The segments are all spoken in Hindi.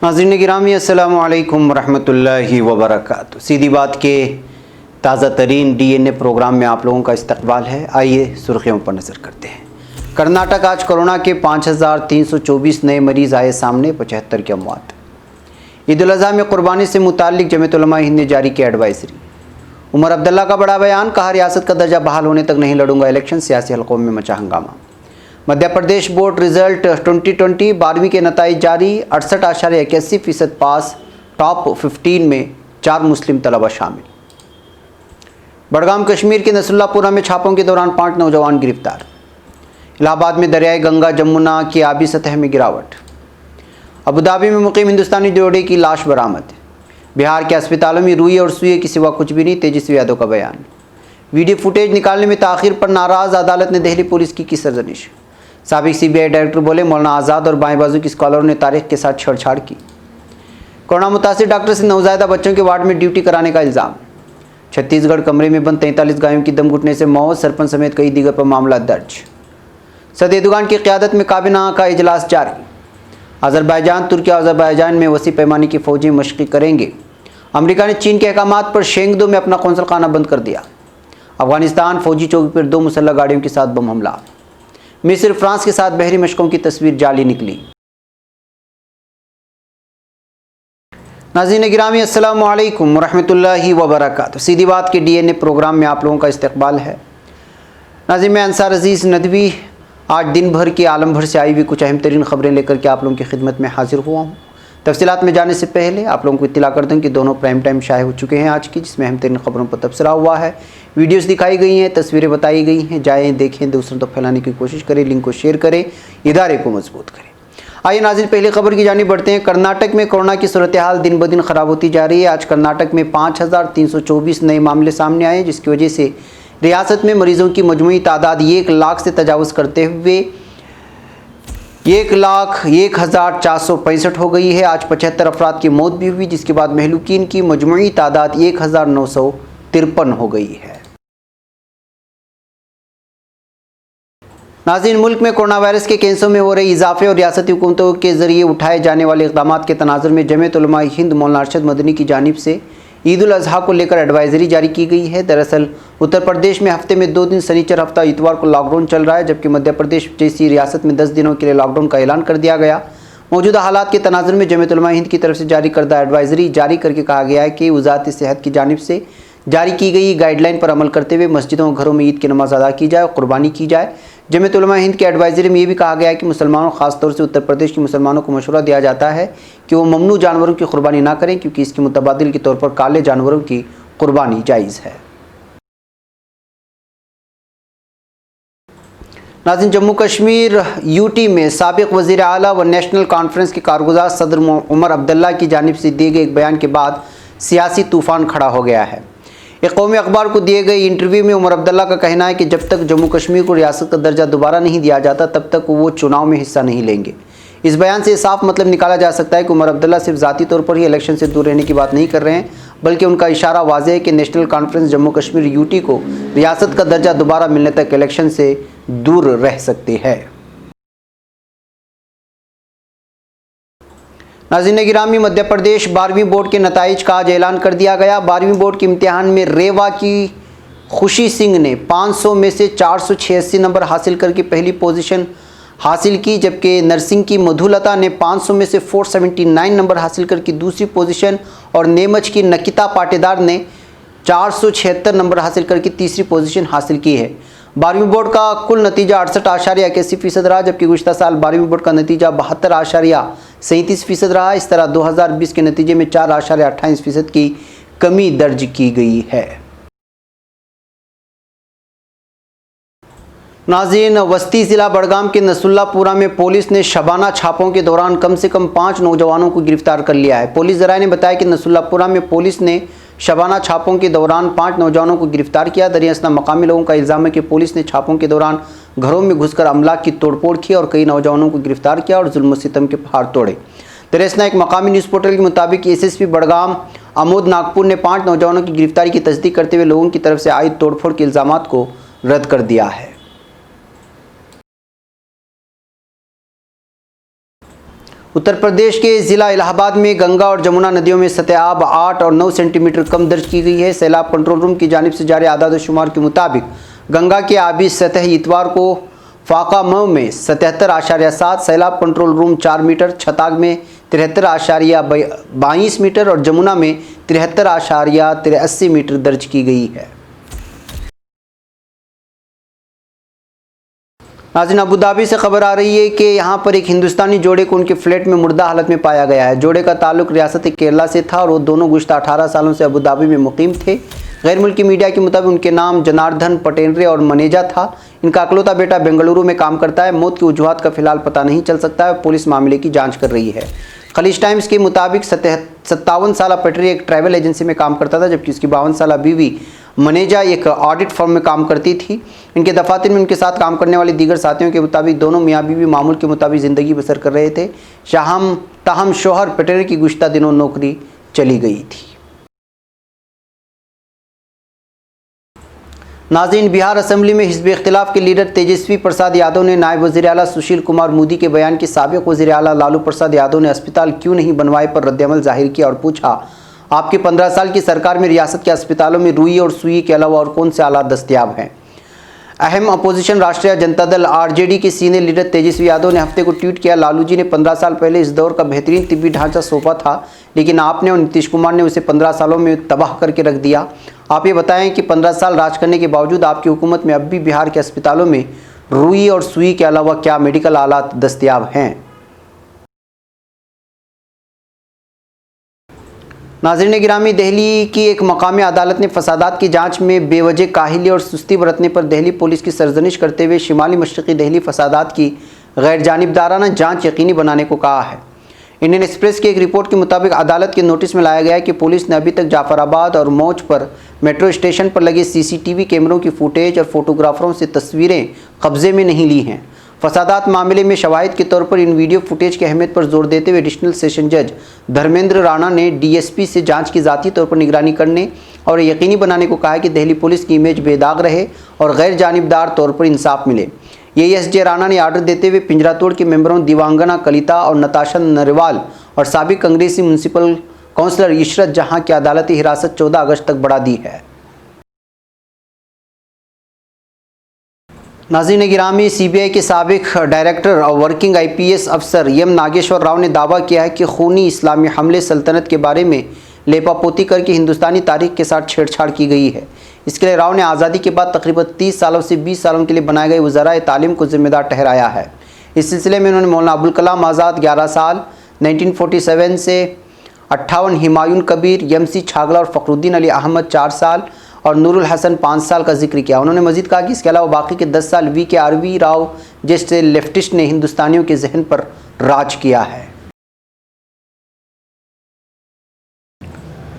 नाज़रीन गिरामी अस्सलामु अलैकुम रहमतुल्लाहि व बरकातुहू। सीधी बात के ताज़ा तरीन DNA प्रोग्राम में आप लोगों का इस्तकबाल है। आइए सुर्खियों पर नज़र करते हैं। कर्नाटक आज कोरोना के 5324 नए मरीज़ आए सामने, 75 की अमवात। ईद उल अज़हा में कुर्बानी से मुताल्लिक जमीयत उलमा हिंद ने जारी की एडवाइजरी। उमर अब्दुल्ला का बड़ा बयान, कहा रियासत का दर्जा बहाल होने तक नहीं लड़ूंगा इलेक्शन, सियासी हलकों में मचा हंगामा। मध्य प्रदेश बोर्ड रिजल्ट 2020 12वीं के नताइज जारी, 68.81% पास, टॉप 15 में 4 मुस्लिम तलबा शामिल। बड़गाम कश्मीर के नसरुल्लापुरा में छापों के दौरान 5 नौजवान गिरफ्तार। इलाहाबाद में दरियाई गंगा जमुना की आबी सतह में गिरावट। अबुधाबी में मुकीम हिंदुस्तानी जोड़े की लाश बरामद। बिहार के अस्पतालों में रुई और सुई के सिवा कुछ भी नहीं, तेजस्वी यादव का बयान। वीडियो फुटेज निकालने में ताखिर पर नाराज अदालत ने दिल्ली पुलिस की सरजनिश। साबिक CBI डायरेक्टर बोले, मौलाना आज़ाद और बाएं बाजू के स्कॉलरों ने तारीख के साथ छेड़छाड़ की। कोरोना मुतासिर डॉक्टर से नवजायदा बच्चों के वार्ड में ड्यूटी कराने का इल्ज़ाम। छत्तीसगढ़ कमरे में बंद 43 गायों की दम घुटने से मौत, सरपंच समेत कई दीगर पर मामला दर्ज। सदर एर्दोगान की क़यादत में काबीना का इजलास जारी। अज़रबैजान, तुर्की और अज़रबैजान में वसी पैमाने की फ़ौजी मशक़ी करेंगे। अमेरिका ने चीन के अहकामात पर शेंगदो में अपना कौंसल खाना बंद कर दिया। अफगानिस्तान फौजी चौकी पर 2 मुसल्लह गाड़ियों के साथ बम हमला। मिस्र फ्रांस के साथ बहरी मशकों की तस्वीर जाली निकली। नाज़रीन गिरामी अस्सलामु अलैकुम रहमतुल्लाहि व बरकातुहू। सीधी बात के DNA प्रोग्राम में आप लोगों का इस्तकबाल है। नाज़रीन मैं अंसार अजीज़ नदवी आज दिन भर की आलम भर से आई हुई कुछ अहम तरीन ख़बरें लेकर के आप लोगों की खिदमत में हाजिर हुआ हूँ। तफसीलात में जाने से पहले आप लोगों को इत्तला कर दूँ कि दोनों प्राइम टाइम शाये हो चुके हैं आज की, जिसमें अहम तरीन खबरों पर तबसरा हुआ है। वीडियोस दिखाई गई हैं, तस्वीरें बताई गई हैं। जाएँ देखें, दूसरों तक फैलाने की कोशिश करें, लिंक को शेयर करें, इदारे को मजबूत करें। आइए नाज़रीन पहली खबर की जानिब बढ़ते हैं। कर्नाटक में कोरोना की सूरत हाल दिन ब दिन ख़राब होती जा रही है। आज कर्नाटक में 5324 नए मामले सामने आए, जिसकी वजह से रियासत में मरीज़ों की मजमूई तादाद 1 लाख से तजावुज़ करते हुए 1,01,465 हो गई है। आज 75 अफराद की मौत भी हुई, जिसके बाद महलूकीन की मजमूई तादाद 1,953 हो गई है। नाज़रीन मुल्क में कोरोना वायरस के केसों में हो रहे इजाफे और रियासती हुकूमतों के ज़रिए उठाए जाने वाले इक़दाम के तनाज़ुर में जमीयत उलमा हिंद मौलाना अरशद मदनी की जानिब से ईद उल अज़हा को लेकर एडवाइजरी जारी की गई है। दरअसल उत्तर प्रदेश में हफ्ते में 2 दिन शनिचर हफ्ता इतवार को लॉकडाउन चल रहा है, जबकि मध्य प्रदेश जैसी रियासत में 10 दिनों के लिए लॉकडाउन का ऐलान कर दिया गया। मौजूदा हालात के तनाज़ुर में जमीयत उलमा हिंद की तरफ से जारी करदा एडवाइजरी जारी करके कहा गया है कि वज़ारत सेहत की जानिब से जारी की गई गाइडलाइन पर अमल करते हुए मस्जिदों और घरों में ईद की नमाज अदा की जाए और कुर्बानी की जाए। जमीयत उलमा हिंद की एडवाइजरी में ये भी कहा गया है कि मुसलमानों, ख़ासतौर से उत्तर प्रदेश के मुसलमानों को मशवरा दिया जाता है कि वो ममनू जानवरों की कुर्बानी ना करें, क्योंकि इसके मुतबादिल के तौर पर काले जानवरों की कुर्बानी जायज़ है। नाज़रीन जम्मू कश्मीर UT में साबिक़ वज़ीर आला व नेशनल कॉन्फ्रेंस के कारगुज़ार सदर उमर अब्दुल्ला की जानिब से दिए गए एक बयान के बाद सियासी तूफ़ान खड़ा हो गया है। एक कौमी अखबार को दिए गए इंटरव्यू में उमर अब्दुल्ला का कहना है कि जब तक जम्मू कश्मीर को रियासत का दर्जा दोबारा नहीं दिया जाता, तब तक वो चुनाव में हिस्सा नहीं लेंगे। इस बयान से साफ मतलब निकाला जा सकता है कि उमर अब्दुल्ला सिर्फ ज़ाती तौर पर ही इलेक्शन से दूर रहने की बात नहीं कर रहे हैं, बल्कि उनका इशारा वाज़ेह है कि national conference Jammu Kashmir UT को रियासत का दर्जा दोबारा मिलने तक इलेक्शन से दूर रह सकती है। नाज़रीन गिरामी मध्य प्रदेश 12वीं बोर्ड के नताइज का आज ऐलान कर दिया गया। 12वीं बोर्ड के इम्तिहान में रेवा की खुशी सिंह ने 500 में से 486 नंबर हासिल करके पहली पोजीशन हासिल की, जबकि नरसिंह की मधुलता ने 500 में से 479 नंबर हासिल करके दूसरी पोजीशन और नेमच की नकिता पाटेदार ने 476 नंबर हासिल करके तीसरी पोजीशन हासिल की है। 12वीं बोर्ड का कुल नतीजा 68.81% रहा, जबकि गुज़िश्ता साल 12वीं बोर्ड का नतीजा 72.37% रहा। इस तरह 2020 के नतीजे में 4.28% की कमी दर्ज की गई है। नाज़रीन वस्ती ज़िला बड़गाम के नसरुल्लापुरा में पुलिस ने शबाना छापों के दौरान कम से कम 5 नौजवानों को गिरफ्तार कर लिया है। पुलिस ज़राए ने बताया कि नसरुल्लापुरा में पुलिस ने शबाना छापों के दौरान 5 नौजवानों को गिरफ्तार किया। दरियासना मकामी लोगों का इल्ज़ाम है कि पुलिस ने छापों के दौरान घरों में घुसकर अमलाक की तोड़फोड़ की और कई नौजवानों को गिरफ्तार किया और जुल्म सितम के पहाड़ तोड़े। दरियासना एक मकामी न्यूज़ पोर्टल के मुताबिक SSP बड़गाम आमोद नागपुर ने 5 नौजवानों की गिरफ्तारी की तस्दीक करते हुए लोगों की तरफ से आयद तोड़फोड़ के इल्ज़ाम को रद्द कर दिया है। उत्तर प्रदेश के ज़िला इलाहाबाद में गंगा और जमुना नदियों में सतह 8 और 9 सेंटीमीटर कम दर्ज की गई है। सैलाब कंट्रोल रूम की जानिब से जारी आदाद शुमार के मुताबिक गंगा की आबी सतह इतवार को फाका मऊ में 77.7, सैलाब कंट्रोल रूम 4 मीटर, छताग में 73.22 मीटर और जमुना में 73.83 मीटर दर्ज की गई है। नाज़रीन, अबू धाबी से खबर आ रही है कि यहाँ पर एक हिंदुस्तानी जोड़े को उनके फ्लैट में मुर्दा हालत में पाया गया है। जोड़े का ताल्लुक रियासत केरला से था और वो दोनों गुज़श्ता 18 सालों से अबू धाबी में मुकीम थे। गैर मुल्की मीडिया के मुताबिक उनके नाम जनार्दन पटेनरे और मनेजा था। इनका अकलौता बेटा बेंगलुरु में काम करता है। मौत की वजूहात का फिलहाल पता नहीं चल सकता है। पुलिस मामले की जाँच कर रही है। खलीज टाइम्स के मुताबिक 57 साल पटेनरे एक ट्रैवल एजेंसी में काम करता था, जबकि उसकी 52 साल बीवी मनेजा एक ऑडिट फर्म में काम करती थी। इनके दफातर में उनके साथ काम करने वाले दीगर साथियों के मुताबिक दोनों मियाँ बीवी मामूल के मुताबिक ज़िंदगी बसर कर रहे थे। ताहम शोहर पटेनरे की गुज़श्ता दिनों नौकरी चली गई थी। नाज़रीन, बिहार असेंबली में हिज़्ब इख्तिलाफ के लीडर तेजस्वी प्रसाद यादव ने नायब वज़ीर आला सुशील कुमार मोदी के बयान की साबिक़ वज़ीर आला लालू प्रसाद यादव ने अस्पताल क्यों नहीं बनवाए पर रद्दअमल जाहिर किया और पूछा, आपकी 15 साल की सरकार में रियासत के अस्पतालों में रुई और सुई के अलावा और कौन से आलात दस्तयाब हैं। अहम अपोजिशन राष्ट्रीय जनता दल आरजेडी के सीनियर लीडर तेजस्वी यादव ने हफ्ते को ट्वीट किया, लालू जी ने 15 साल पहले इस दौर का बेहतरीन तिब्बी ढांचा सौंपा था, लेकिन आपने और नीतीश कुमार ने उसे 15 सालों में तबाह करके रख दिया। आप ये बताएं कि 15 साल राज करने के बावजूद आपकी हुकूमत में अब भी बिहार के अस्पतालों में रुई और सुई के अलावा क्या मेडिकल आलात दस्तयाब हैं। नाज़रीन गिरामी, दिल्ली की एक मकामी अदालत ने फसादात की जांच में बेवजह काहिली और सुस्ती बरतने पर दिल्ली पुलिस की सरजनिश करते हुए शिमाली मशरक़ी दिल्ली फसादात की गैर जानिबदाराना जांच यकीनी बनाने को कहा है। इंडियन एक्सप्रेस की एक रिपोर्ट के मुताबिक अदालत के नोटिस में लाया गया है कि पुलिस ने अभी तक जाफराबाद और मौज पर मेट्रो स्टेशन पर लगे सीसीटीवी कैमरों की फुटेज और फोटोग्राफरों से तस्वीरें कब्जे में नहीं ली हैं। फसादात मामले में शवाहिद के तौर पर इन वीडियो फुटेज की अहमियत पर जोर देते हुए एडिशनल सेशन जज धर्मेंद्र राणा ने डीएसपी से जांच की ज़ाती तौर पर निगरानी करने और यकीनी बनाने को कहा है कि दिल्ली पुलिस की इमेज बेदाग रहे और गैर जानिबदार तौर पर इंसाफ मिले। एएसजे राणा ने आर्डर देते हुए पिंजरा तोड़ के मेंबरों दिवांगना कलिता और नताशा नरवाल और साबिक कांग्रेसी म्यूनसिपल काउंसलर इशरत जहां की अदालती हिरासत 14 अगस्त तक बढ़ा दी है। नाज़रीन गिरामी, सीबीआई के साबिक डायरेक्टर और वर्किंग आईपीएस अफसर एम नागेश्वर राव ने दावा किया है कि खूनी इस्लामी हमले सल्तनत के बारे में लेपापोती करके हिंदुस्तानी तारीख के साथ छेड़छाड़ की गई है। इसके लिए राव ने आज़ादी के बाद तकरीबन 30 सालों से 20 सालों के लिए बनाए गए वज़राए तालीम को जिम्मेदार ठहराया है। इस सिलसिले में उन्होंने मौलाना अबुल कलाम आज़ाद 11 साल, 1947 से 58, हिमायून कबीर, एमसी छागला और फ़खरुद्दीन अली अहमद 4 साल और नूरुल हसन 5 साल का जिक्र किया। उन्होंने मजीद कहा कि इसके अलावा बाकी के 10 साल वी के आरवी राव जैसे लेफ्टिस्ट ने हिंदुस्तानियों के जहन पर राज किया है।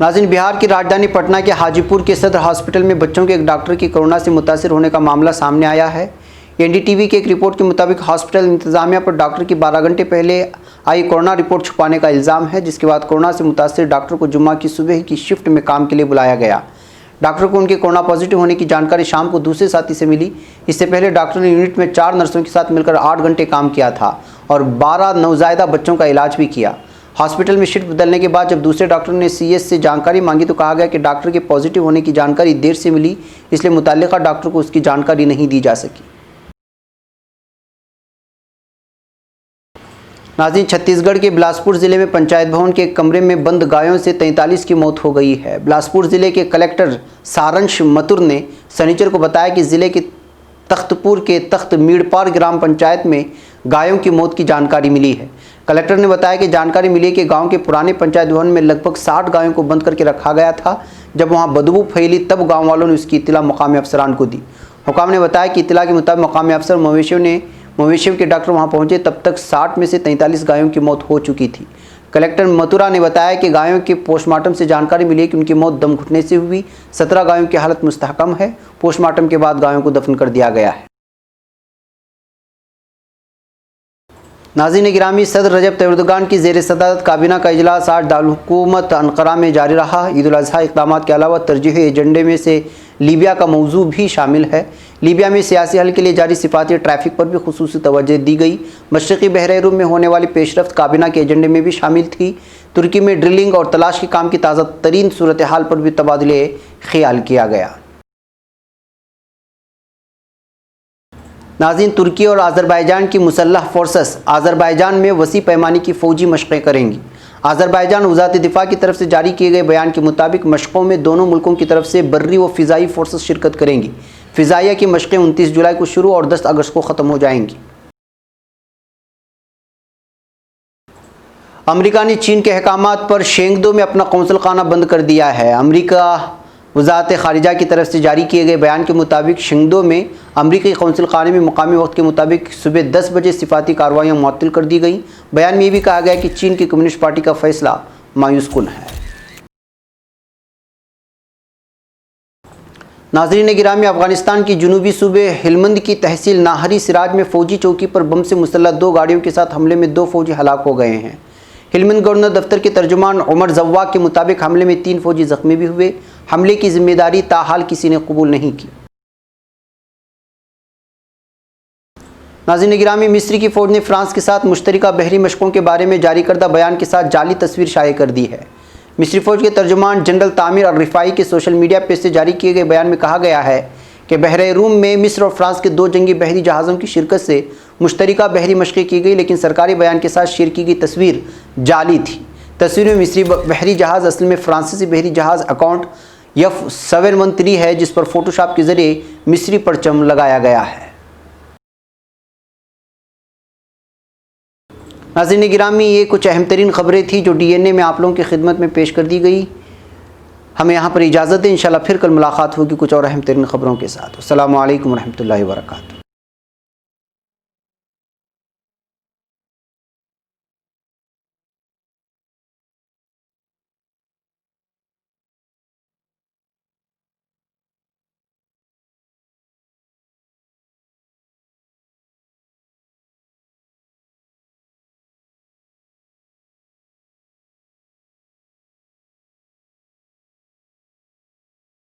नाज़रीन, बिहार की राजधानी पटना के हाजीपुर के सदर हॉस्पिटल में बच्चों के एक डॉक्टर की कोरोना से मुतासिर होने का मामला सामने आया है। एनडीटीवी की एक रिपोर्ट के मुताबिक हॉस्पिटल इंतजामिया पर डॉक्टर की 12 घंटे पहले आई कोरोना रिपोर्ट छुपाने का इल्ज़ाम है, जिसके बाद कोरोना से मुतासिर डॉक्टर को जुम्मा की सुबह की शिफ्ट में काम के लिए बुलाया गया। डॉक्टर को उनके कोरोना पॉजिटिव होने की जानकारी शाम को दूसरे साथी से मिली। इससे पहले डॉक्टर ने यूनिट में 4 नर्सों के साथ मिलकर 8 घंटे काम किया था और 12 नवजायदा बच्चों का इलाज भी किया। हॉस्पिटल में शिफ्ट बदलने के बाद जब दूसरे डॉक्टर ने सीएस से जानकारी मांगी तो कहा गया कि डॉक्टर के पॉजिटिव होने की जानकारी देर से मिली, इसलिए मुतल्लिका डॉक्टर को उसकी जानकारी नहीं दी जा सकी। नाज़रीन, छत्तीसगढ़ के बिलासपुर ज़िले में पंचायत भवन के एक कमरे में बंद गायों से 43 की मौत हो गई है। बिलासपुर ज़िले के कलेक्टर सारंश मतुर ने शनिचर को बताया कि ज़िले के तख्तपुर के तख्त मीड़पार ग्राम पंचायत में गायों की मौत की जानकारी मिली है। कलेक्टर ने बताया कि जानकारी मिली कि गांव के पुराने पंचायत भवन में लगभग 60 गायों को बंद करके रखा गया था। जब वहां बदबू फैली तब गाँव वालों ने उसकी इत्तला मकामी अफसरान को दी। हुकाम ने बताया कि इत्तला के मुताबिक मकामी अफसर मवेशियों के डॉक्टर वहां पहुंचे, तब तक 60 में से 43 गायों की मौत हो चुकी थी। कलेक्टर मथुरा ने बताया कि गायों के पोस्टमार्टम से जानकारी मिली कि उनकी मौत दम घुटने से हुई। 17 गायों की हालत मुस्तहकम है। पोस्टमार्टम के बाद गायों को दफन कर दिया गया है। नाज़रीन गिरामी, सदर रजब तैयब एर्दोगान की ज़ेर सदारत काबीना का इजलास आज दारुल हुकूमत अनकरा में जारी रहा। ईद उल अज़हा इक़दामात के अलावा तरजीही एजेंडे में से लीबिया का मौजू भी शामिल है। लीबिया में सियासी हल के लिए जारी सिफाती ट्रैफिक पर भी खुसूसी तवज्जो दी गई। मशरक़ी बहरीन में होने वाली पेशरफ्त काबीना के एजेंडे में भी शामिल थी। तुर्की में ड्रिलिंग और तलाश के काम की ताज़ा तरीन सूरत हाल पर भी तबादले ख्याल किया गया। नाज़रीन, तुर्की और आज़रबाईजान की मुसल्लह फोर्सेस आज़रबाईजान में वसी पैमाने की फ़ौजी मशक़ें करेंगी। आज़रबाईजान वज़ारत दिफ़ा की तरफ से जारी किए गए बयान के मुताबिक मशक़ों में दोनों मुल्कों की तरफ से बर्री व फ़िज़ाई फोर्सेस शिरकत करेंगी। फ़िज़ाइया की मशक़ें 29 जुलाई को शुरू और 10 अगस्त को ख़त्म हो जाएंगी। अमेरिका ने चीन के अहकामात पर शेंगदो में अपना कौंसल खाना बंद कर दिया है। अमेरिका वज़ारत ख़ारिजा की तरफ से जारी किए गए बयान के मुताबिक शेंगदो में अमरीकी कौंसल खाने में मुकामी वक्त के मुताबिक सुबह 10 बजे सिफाती कार्रवाइयाँ मुअत्तल कर दी गई। बयान में ये भी कहा गया कि चीन की कम्युनिस्ट पार्टी का फैसला मायूस कुन है। नाज़रीन गिरामी, अफ़गानिस्तान की जुनूबी सूबे हिलमंद की तहसील नाहरी सिराज में फ़ौजी चौकी पर बम से मुसल्लह 2 गाड़ियों के साथ हमले में 2 फ़ौजी हलाक हो गए हैं। हिलमंद गवर्नर दफ्तर के तर्जुमान उमर ज़व्वाक के मुताबिक हमले में 3 फ़ौजी ज़ख्मी भी हुए। हमले की जिम्मेदारी ताहाल किसी ने कबूल नहीं की। नाज़रीन गिरामी, मिस्र की फ़ौज ने फ्रांस के साथ मुश्तरका बहरी मशक़ों के बारे में जारी करदा बयान के साथ जाली तस्वीर शाये कर दी है। मिस्री फ़ौज के तर्जुमान जनरल तामिर और रिफ़ाई के सोशल मीडिया पेज से जारी किए गए बयान में कहा गया है कि बहरीन में मिस्र और फ्रांस के 2 जंगी बहरी जहाज़ों की शिरकत से मुश्तरका बहरी मशक़ें की गई, लेकिन सरकारी बयान के साथ शेयर की गई तस्वीर जाली थी। तस्वीर में मिस्री बहरी जहाज़ असल में फ्रांसीसी बहरी जहाज़ अकाउंट F713 है, जिस पर फ़ोटोशॉप के ज़रिए मिस्री परचम लगाया गया है। नाज़रीन गिरामी, ये कुछ अहम तरीन ख़बरें थी जो DNA में आप लोगों की खिदमत में पेश कर दी गई। हमें यहाँ पर इजाज़त है। इंशाल्लाह फिर कल मुलाकात होगी कुछ और अहम तरीन ख़बरों के साथ। अस्सलामु अलैकुम रहमतुल्लाहि व बरकातुहू।